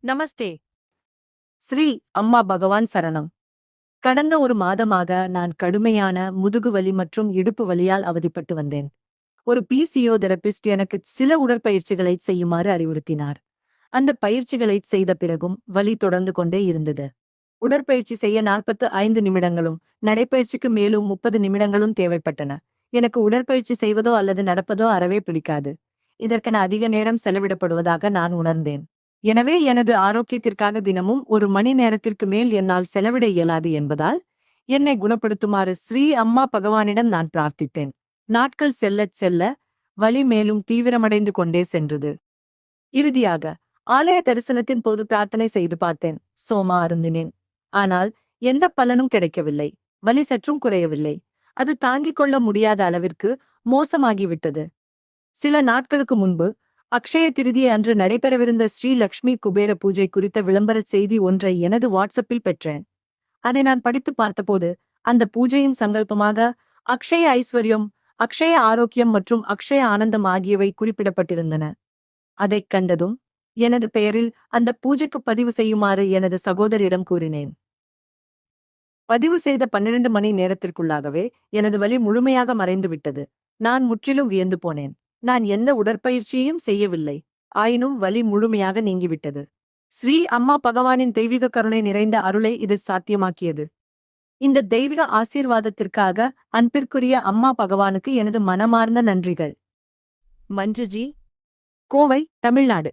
நமஸ்தே. ஸ்ரீ அம்மா பகவான் சரணம். கடந்த ஒரு மாதமாக நான் கடுமையான முதுகு வலி மற்றும் இடுப்பு வலியால் அவதிப்பட்டு வந்தேன். ஒரு பிசியோதெரபிஸ்ட் எனக்கு சில உடற்பயிற்சிகளை செய்யுமாறு அறிவுறுத்தினார். அந்த பயிற்சிகளை செய்த பிறகும் வலி தொடர்ந்து கொண்டே இருந்தது. உடற்பயிற்சி செய்ய 45 நிமிடங்களும், நடைப்பயிற்சிக்கு மேலும் 30 நிமிடங்களும் தேவைப்பட்டன. எனக்கு உடற்பயிற்சி செய்வதோ அல்லது நடப்பதோ அறவே பிடிக்காது. இதற்கென அதிக நேரம் செலவிடப்படுவதாக நான் உணர்ந்தேன். எனவே எனது ஆரோக்கியத்திற்காக தினமும் ஒரு மணி நேரத்திற்கு மேல் என்னால் செலவிட இயலாது என்பதால் என்னை குணப்படுத்துமாறு ஸ்ரீ அம்மா பகவானிடம் நான் பிரார்த்தித்தேன். நாட்கள் செல்லச் செல்ல வலி மேலும் தீவிரமடைந்து கொண்டே சென்றது. இறுதியாக ஆலய தரிசனத்தின் போது பிரார்த்தனை செய்து பார்த்தேன். சோமா அருந்தினேன். ஆனால் எந்த பலனும் கிடைக்கவில்லை. வலி சற்றும் குறையவில்லை. அது தாங்கிக் கொள்ள முடியாத அளவிற்கு மோசமாகிவிட்டது. சில நாட்களுக்கு முன்பு அக்ஷய திருதியை அன்று நடைபெறவிருந்த ஸ்ரீ லக்ஷ்மி குபேர பூஜை குறித்த விளம்பரச் செய்தி ஒன்றை எனது வாட்ஸ்அப்பில் பெற்றேன். அதை நான் படித்து பார்த்தபோது அந்த பூஜையின் சங்கல்பமாக அக்ஷய ஐஸ்வர்யம், அக்ஷய ஆரோக்கியம் மற்றும் அக்ஷய ஆனந்தம் ஆகியவை குறிப்பிடப்பட்டிருந்தன. அதைக் கண்டதும் எனது பெயரில் அந்த பூஜைக்கு பதிவு செய்யுமாறு எனது சகோதரியிடம் கூறினேன். பதிவு செய்த 12 மணி நேரத்திற்குள்ளாகவே எனது வலி முழுமையாக மறைந்துவிட்டது. நான் முற்றிலும் வியந்து போனேன். நான் எந்த உடற்பயிற்சியையும் செய்யவில்லை. ஆயினும் வலி முழுமையாக நீங்கிவிட்டது. ஸ்ரீ அம்மா பகவானின் தெய்வீக கருணை நிறைந்த அருளை இது சாத்தியமாக்கியது. இந்த தெய்வீக ஆசீர்வாதத்திற்காக அன்பிற்குரிய அம்மா பகவானுக்கு எனது மனமார்ந்த நன்றிகள். மஞ்சுஜி, கோவை, தமிழ்நாடு.